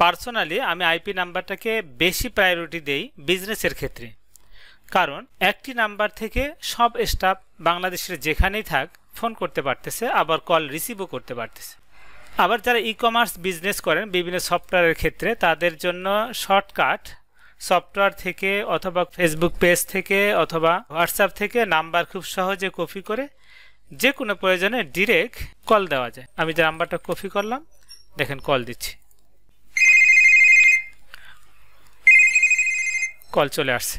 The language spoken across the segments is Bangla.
পার্সোনালি আমি আইপি নাম্বারটাকে বেশি প্রায়োরিটি দেই বিজনেসের ক্ষেত্রে, কারণ একটি নাম্বার থেকে সব স্টাফ বাংলাদেশের যেখানেই থাক ফোন করতে পারতেছে, আবার কল রিসিভও করতে পারতেছে। আবার যারা ই কমার্স বিজনেস করেন বিভিন্ন সফটওয়্যারের ক্ষেত্রে, তাদের জন্য শর্টকাট সফটওয়্যার থেকে অথবা ফেসবুক পেজ থেকে অথবা হোয়াটসঅ্যাপ থেকে নাম্বার খুব সহজে কপি করে যে কোনো প্রয়োজনে ডিরেক্ট কল দেওয়া যায়। আমি যে নাম্বারটা কপি করলাম, দেখেন কল দিচ্ছি, কল চলে আসছে।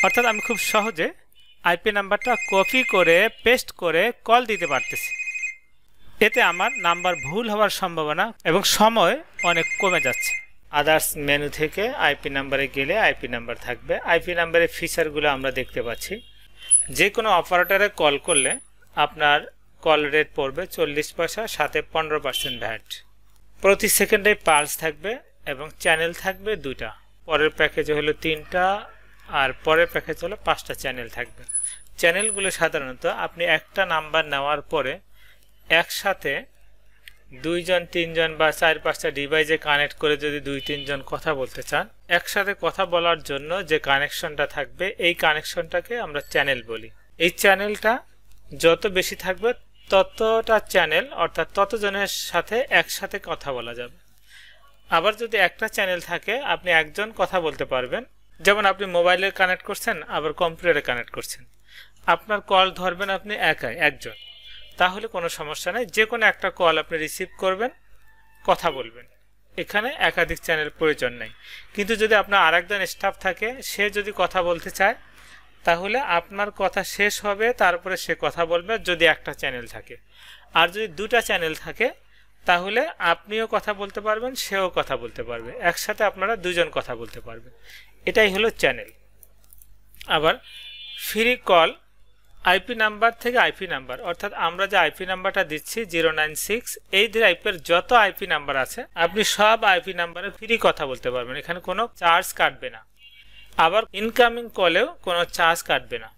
অর্থাৎ আমি খুব সহজে আইপি নাম্বারটা কপি করে পেস্ট করে কল দিতে পারতেছি। এতে আমার নাম্বার ভুল হওয়ার সম্ভাবনা এবং সময় অনেক কমে যাচ্ছে। আদার্স মেনু থেকে আইপি নাম্বারে গেলে আইপি নাম্বার থাকবে। আইপি নাম্বারের ফিচারগুলো আমরা দেখতে পাচ্ছি। যে কোনো অপারেটরে কল করলে আপনার কল রেট পড়বে 40 পয়সা, সাথে 15% ভ্যাট। প্রতি সেকেন্ডে পালস থাকবে এবং চ্যানেল থাকবে 2টা। পরের প্যাকেজে হলো 3টা আর পরের প্যাকেজ হলো 5টা চ্যানেল থাকবে। চ্যানেলগুলো সাধারণত আপনি একটা নাম্বার নেওয়ার পরে একসাথে 2জন 3জন বা 4-5টা ডিভাইসে কানেক্ট করে যদি 2-3 জন কথা বলতে চান, একসাথে কথা বলার জন্য যে কানেকশনটা থাকবে এই কানেকশনটাকে আমরা চ্যানেল বলি। এই চ্যানেলটা যত বেশি থাকবে ততটা চ্যানেল, অর্থাৎ ততজনের সাথে একসাথে কথা বলা যাবে। আবার যদি একটা চ্যানেল থাকে আপনি একজন কথা বলতে পারবেন, যেমন আপনি মোবাইলে কানেক্ট করছেন আবার কম্পিউটারে কানেক্ট করছেন, আপনার কল ধরবেন আপনি একাই একজন, তাহলে কোনো সমস্যা নেই। যে কোনো একটা কল আপনি রিসিভ করবেন, কথা বলবেন, এখানে একাধিক চ্যানেল প্রয়োজন নেই। কিন্তু যদি আপনার আরেকজন স্টাফ থাকে, সে যদি কথা বলতে চায়, তাহলে আপনার কথা শেষ হবে তারপরে সে কথা বলবে যদি একটা চ্যানেল থাকে। আর যদি 2টা চ্যানেল থাকে তাহলে আপনিও কথা বলতে পারবেন, সেও কথা বলতে পারবে, একসাথে আপনারা 2জন কথা বলতে পারবেন। এটাই হলো চ্যানেল। আবার ফ্রি কল আইপি নাম্বার থেকে আইপি নাম্বার, অর্থাৎ আমরা যে আইপি নাম্বারটা দিচ্ছি 096, এই টাইপের যত আইপি নাম্বার আছে আপনি সব আইপি নাম্বারে ফ্রি কথা বলতে পারবেন, এখানে কোনো চার্জ কাটবে না। আবার ইনকামিং কলেও কোনো চার্জ কাটবে না।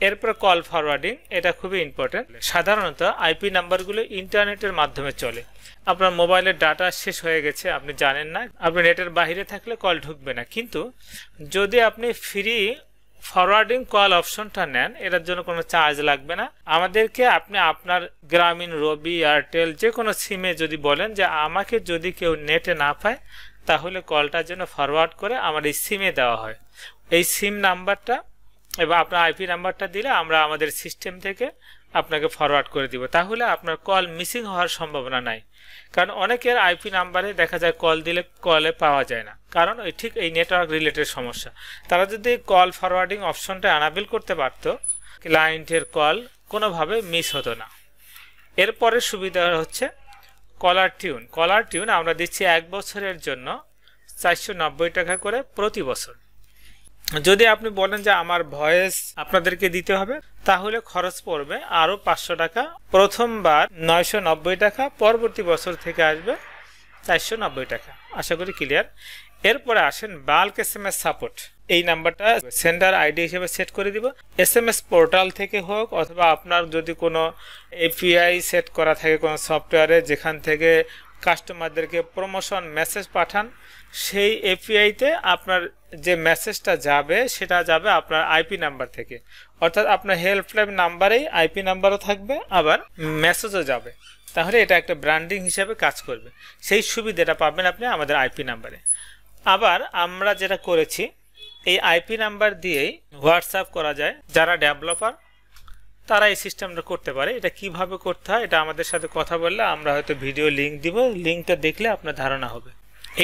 এরপর কল ফরওয়ার্ডিং, এটা খুবই ইম্পর্টেন্ট। সাধারণত আইপি নাম্বারগুলো ইন্টারনেটের মাধ্যমে চলে। আপনার মোবাইলের ডাটা শেষ হয়ে গেছে, আপনি জানেন না, আপনি নেটের বাইরে থাকলে কল ঢুকবে না। কিন্তু যদি আপনি ফ্রি ফরওয়ার্ডিং কল অপশনটা নেন, এটার জন্য কোনো চার্জ লাগবে না। আমাদেরকে আপনি আপনার গ্রামীণ, রবি, এয়ারটেল যে কোনো সিমে যদি বলেন যে আমাকে যদি কেউ নেটে না পায় তাহলে কলটার জন্য ফরওয়ার্ড করে আমার এই সিমে দেওয়া হয়। এই সিম নাম্বারটা এবং আপনার আইপি নাম্বারটা দিলে আমরা আমাদের সিস্টেম থেকে আপনাকে ফরওয়ার্ড করে দিব, তাহলে আপনার কল মিসিং হওয়ার সম্ভাবনা নাই। কারণ অনেকের আইপি নাম্বারে দেখা যায় কল দিলে কলে পাওয়া যায় না, কারণ ওই ঠিক এই নেটওয়ার্ক রিলেটেড সমস্যা। তারা যদি কল ফরওয়ার্ডিং অপশনটা অ্যানাবেল করতে পারত, ক্লায়েন্টের কল কোনোভাবে মিস হতো না। এরপরের সুবিধা হচ্ছে কলার টিউন। কলার টিউন আমরা দিচ্ছি 1 বছরের জন্য 490 টাকা করে প্রতি বছর। যদি আপনি বলেন যে আমার ভয়েস আপনাদেরকে দিতে হবে, তাহলে খরচ পড়বে আরও 500 টাকা। প্রথমবার 990 টাকা, পরবর্তী বছর থেকে আসবে 490 টাকা। আশা করি ক্লিয়ার। এরপরে আসেন বাল্ক SMS সাপোর্ট। এই নাম্বারটা সেন্ডার আইডি হিসেবে সেট করে দিব। SMS পোর্টাল থেকে হোক অথবা আপনার যদি কোনো API সেট করা থাকে কোনো সফটওয়্যারে, যেখান থেকে কাস্টমারদেরকে প্রমোশন মেসেজ পাঠান, সেই API-তে আপনার যে মেসেজটা যাবে সেটা যাবে আপনার আইপি নাম্বার থেকে। অর্থাৎ আপনার হেল্পলাইন নাম্বারেই আইপি নাম্বারও থাকবে, আবার মেসেজও যাবে। তাহলে এটা একটা ব্র্যান্ডিং হিসাবে কাজ করবে। সেই সুবিধাটা পাবেন আপনি আমাদের আইপি নাম্বারে। আবার আমরা যেটা করেছি, এই আইপি নাম্বার দিয়েই হোয়াটসঅ্যাপ করা যায়। যারা ডেভেলপার তারা এই সিস্টেমটা করতে পারে। এটা কিভাবে করতে হয় এটা আমাদের সাথে কথা বললে আমরা হয়তো ভিডিও লিঙ্ক দিব, লিঙ্কটা দেখলে আপনার ধারণা হবে।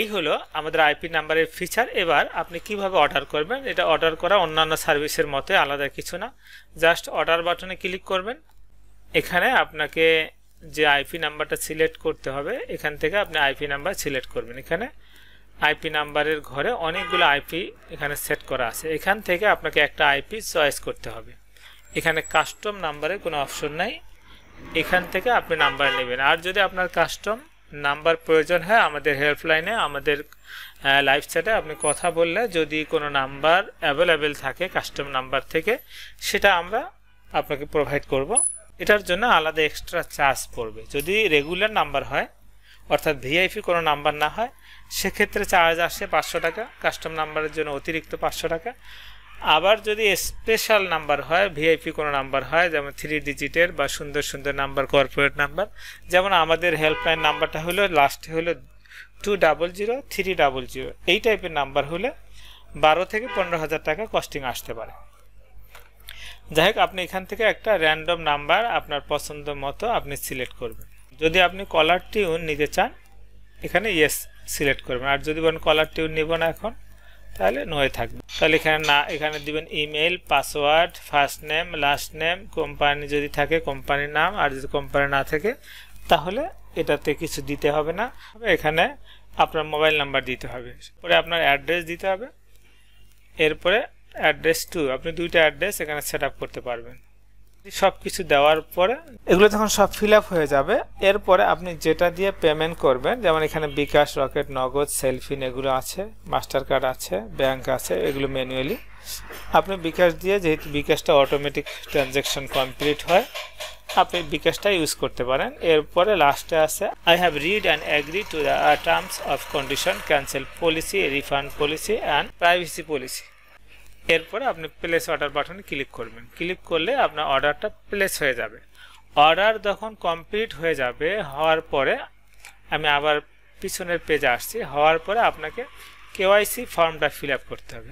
এই হলো আমাদের আইপি নাম্বারের ফিচার। এবার আপনি কিভাবে অর্ডার করবেন, এটা অর্ডার করা অন্যান্য সার্ভিসের মতো আলাদা কিছু না। জাস্ট অর্ডার বাটনে ক্লিক করবেন। এখানে আপনাকে যে আইপি নাম্বারটা সিলেক্ট করতে হবে, এখান থেকে আপনি আইপি নাম্বার সিলেক্ট করবেন। এখানে আইপি নাম্বারের ঘরে অনেকগুলো আইপি এখানে সেট করা আছে। এখান থেকে আপনাকে একটা আইপি চয়েস করতে হবে। এখানে কাস্টম নাম্বারের কোনো অপশন নাই, এখান থেকে আপনি নাম্বার নেবেন। আর যদি আপনার কাস্টম নাম্বার প্রয়োজন হয়, আমাদের হেল্পলাইনে, আমাদের লাইভ চ্যাটে আপনি কথা বললে যদি কোনো নাম্বার অ্যাভেলেবেল থাকে কাস্টম নাম্বার থেকে, সেটা আমরা আপনাকে প্রোভাইড করব। এটার জন্য আলাদা এক্সট্রা চার্জ পড়বে। যদি রেগুলার নাম্বার হয় অর্থাৎ ভিআইপি কোনো নাম্বার না হয় সেক্ষেত্রে চার্জ আসে 500 টাকা, কাস্টম নাম্বারের জন্য অতিরিক্ত 500 টাকা। আবার যদি স্পেশাল নাম্বার হয়, ভিআইপি কোনো নাম্বার হয়, যেমন 3 ডিজিটের বা সুন্দর সুন্দর নাম্বার, কর্পোরেট নাম্বার, যেমন আমাদের হেল্পলাইন নাম্বারটা হলো লাস্টে হলো 200 300, এই টাইপের নাম্বার হলে 12 থেকে 15,000 টাকা কস্টিং আসতে পারে। যাই হোক, আপনি এখান থেকে একটা র্যান্ডম নাম্বার আপনার পছন্দ মতো আপনি সিলেক্ট করবেন। যদি আপনি কলার টিউন নিতে চান এখানে ইয়েস সিলেক্ট করবেন, আর যদি বলেন কলার টিউন নিব না এখন, তাহলে নোয়ে থাকবে। তাহলে এখানে দিবেন email, password, first name, last name, company যদি থাকে কোম্পানির নাম, আর যদি কোম্পানি না থাকে তাহলে এটাতে কিছু দিতে হবে না। এখানে আপনার মোবাইল নাম্বার দিতে হবে, পরে আপনার অ্যাড্রেস দিতে হবে। এরপরে অ্যাড্রেস আপনি 2টা অ্যাড্রেস এখানে সেট আপ করতে পারবেন। সব কিছু দেওয়ার পরে এগুলো যখন সব ফিল আপ হয়ে যাবে, এরপরে আপনি যেটা দিয়ে পেমেন্ট করবেন, যেমন এখানে বিকাশ, রকেট, নগদ, সেলফিন এগুলো আছে, মাস্টার কার্ড আছে, ব্যাংক আছে, এগুলো ম্যানুয়ালি আপনি বিকাশ দিয়ে, যেহেতু বিকাশটা অটোমেটিক ট্রানজ্যাকশন কমপ্লিট হয়, আপনি বিকাশটা ইউজ করতে পারেন। এরপরে লাস্টে আছে I have read and agree to the terms of condition, cancel policy, refund policy and privacy policy. এরপরে আপনি প্লেস অর্ডার বাটনে ক্লিক করবেন। ক্লিক করলে আপনার অর্ডারটা প্লেস হয়ে যাবে। অর্ডার যখন কমপ্লিট হয়ে যাবে, হওয়ার পরে আমি আবার পিছনের পেজে আসছি, হওয়ার পরে আপনাকে কেওয়াইসি ফর্মটা ফিল আপ করতে হবে।